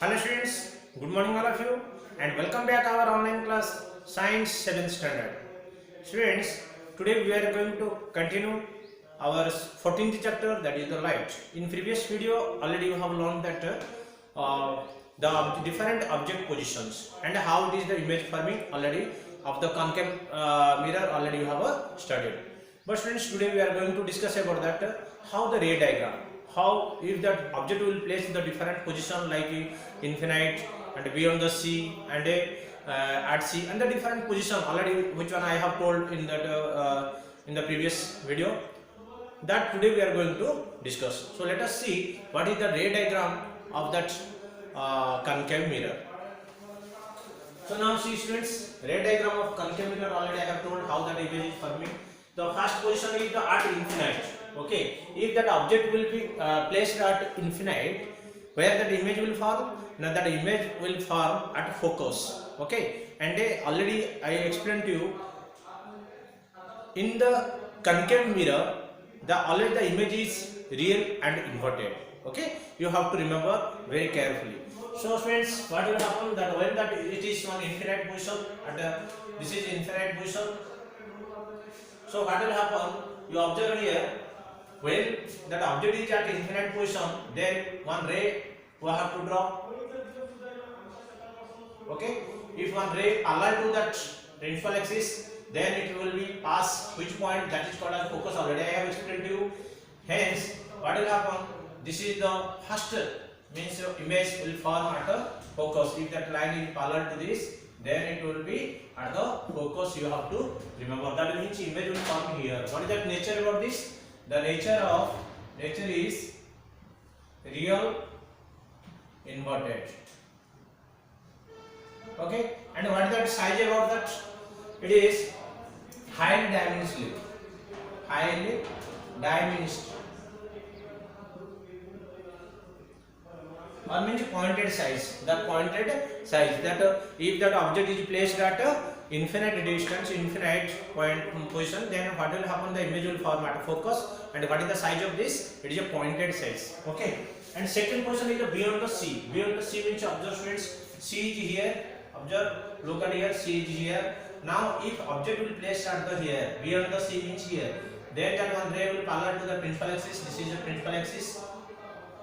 Hello students, good morning all of you and welcome back our online class Science 7th Standard. Students, today we are going to continue our 14th chapter, that is the light. In previous video already you have learned that the different object positions and how it is the image forming already of the concave mirror already you have studied. But students, today we are going to discuss about that how the ray diagram, how if that object will place in the different position like infinite and beyond the sea and at sea and the different position already which one I have told in that in the previous video, that today we are going to discuss. So let us see what is the ray diagram of that concave mirror. So now see students, ray diagram of concave mirror already I have told how that image is forming. The first position is the at infinite. Okay, if that object will be placed at infinite, where that image will form? Now that image will form at focus. Okay, and already I explained to you in the concave mirror, already the image is real and inverted. Okay, you have to remember very carefully. So friends, what will happen that when that it is on infinite position at this is infinite position. So what will happen? You observe here, when that object is at infinite position, then one ray we have to draw. Okay, if one ray parallel to that principal axis, then it will be pass which point, that is called as focus. Already I have explained to you. Hence, what will happen? This is the first means your image will form at the focus. If that line is parallel to this, then it will be at the focus. You have to remember that means image will form here. What is that nature about this? The nature is real inverted. Okay, and what is that size about that? It is highly diminished. Highly diminished. Or means pointed size. The pointed size that if that object is placed at infinite distance, infinite point position, then what will happen? The image will form at focus. And what is the size of this? It is a pointed size. Okay. And second position is beyond the sea. Beyond the sea means observe students. Sea is here. Observe. Look at here. Sea is here. Now, if object will place at the here, beyond the sea means here, then that one ray will parallel to the principal axis. This is the principal axis.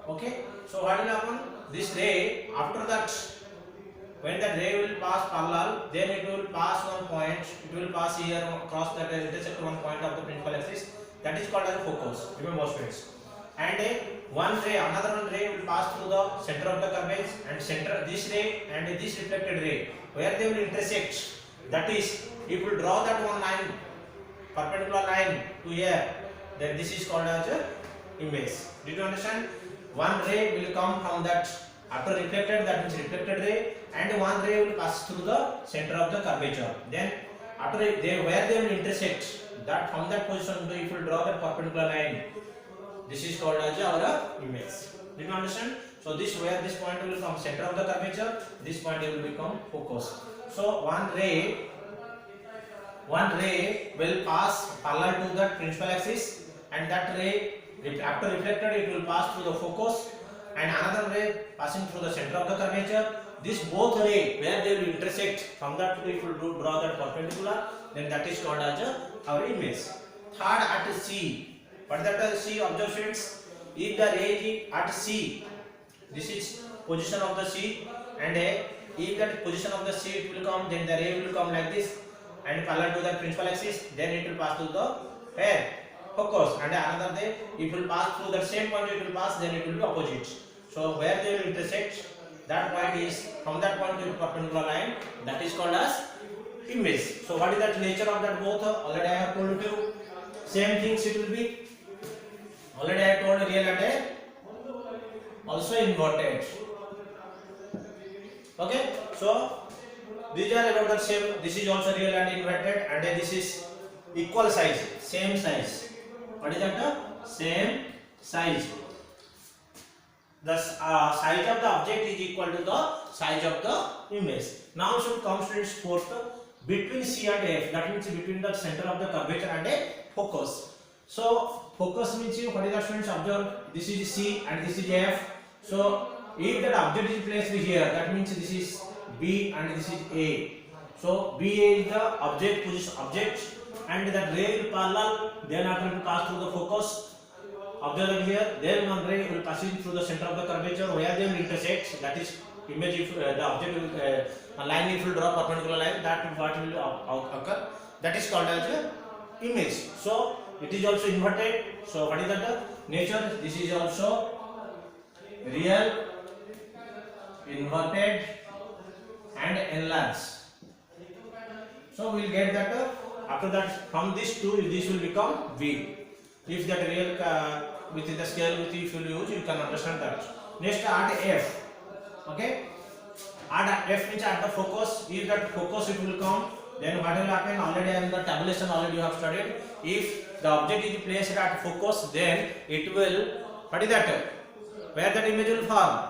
Okay. So what will happen? This ray, after that, when the ray will pass parallel, then it will pass one point. It will pass here, cross that intersect one point of the principal axis. That is called as focus. Remember, friends. And another one ray will pass through the center of the curvature, and center this ray and this reflected ray, where they will intersect. That is, if you draw that one line, perpendicular line to here, then this is called as image. Did you understand? One ray will come from that after reflected, that means reflected ray, and one ray will pass through the center of the curvature. Then after where they will intersect, that from that position, if you draw that perpendicular line, this is called as our image. Did you understand? So this where this point will come center of the curvature, this point will become focus. So one ray will pass parallel to that principal axis, and that ray after reflected it will pass through the focus, and another ray passing through the center of the curvature. This both ray where they will intersect, from that if you draw that perpendicular, then that is called as our image. Third, at sea. What is that sea? Observe friends. If the ray is at sea, this is position of the sea, and if that position of the sea it will come, then the ray will come like this and parallel to the principal axis, then it will pass through the focus, and another day it will pass through that same point, it will pass, then it will be opposite. So where they will intersect, that point is from that point to the perpendicular line, that is called as image. So what is that nature of that both? Already I have told you. Same things it will be. Already I have told real and also inverted. Okay. So these are about the same. This is also real and inverted, and this is equal size, same size. What is that? Same size. The size of the object is equal to the size of the image. Now should come students fourth, between C and F. That means between the center of the curvature and a focus. So focus means what is the students? Observe, this is C and this is F. So if that object is placed here, that means this is B and this is A. So BA is the object position object, and that ray will parallel, then after it will pass through the focus. Observe that here, then one ray will passing through the center of the curvature where they will intersect. That is image if the object will a line if will draw perpendicular line, that what will occur. That is called as a image. So it is also inverted. So what is that nature? This is also real, inverted and enlarged. So we will get that after that from this two this will become V. If that real within the scale with if you use, you can understand that. Next add F. Okay, add F means at the focus. If that focus it will come, then what will happen? Already in the tabulation already you have studied. If the object is placed at focus, then it will, what is that? Where that image will form?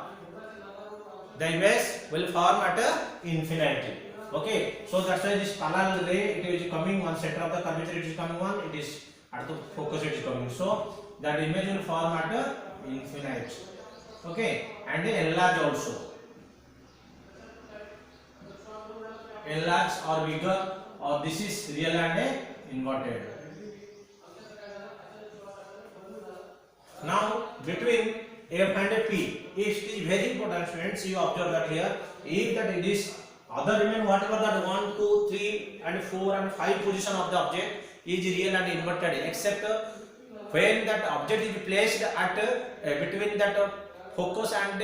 The image will form at infinity. Okay, so that's why this parallel ray it is coming one center of the curvature, it is coming one, it is at the focus it is coming. So that image will form at infinite. Okay, and enlarge also. Enlarge or bigger, or this is real and inverted. Now between F and P, it is very important students, you observe that here, if that it is other remain whatever that 1, 2, 3 and 4 and 5 position of the object is real and inverted, except when that object is placed at between that focus and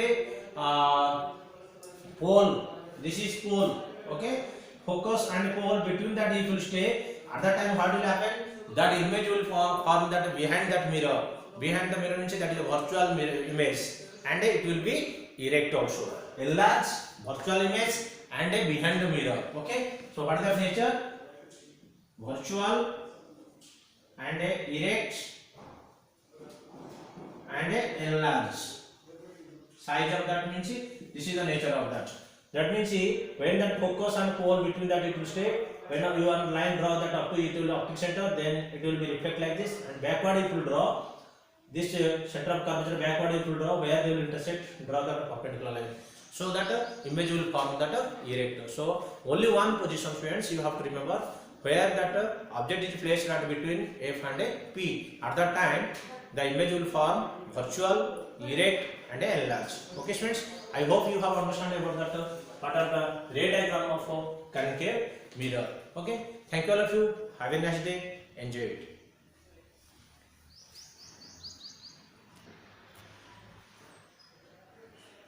pole. This is pole. Okay, focus and pole, between that it will stay. At that time what will happen? That image will form that behind that mirror. Behind the mirror means that is a virtual mirror image, and it will be erect also. Enlarge, virtual image and behind the mirror. Okay, so what is the nature? Virtual and erect and enlarge. Size of that means this is the nature of that. That means when that focus and pole between that it will stay. When you are line draw that up to it will optic center, then it will be reflect like this, and backward it will draw this center of curvature, backward it will draw where they will intersect, draw that perpendicular line. So that image will form that erect. So only one position students you have to remember, where that object is placed at between F and P. At that time the image will form virtual, erect and enlarge. Okay students, I hope you have understood about that what are the ray diagram of concave mirror. Okay, thank you all of you. Have a nice day. Enjoy it.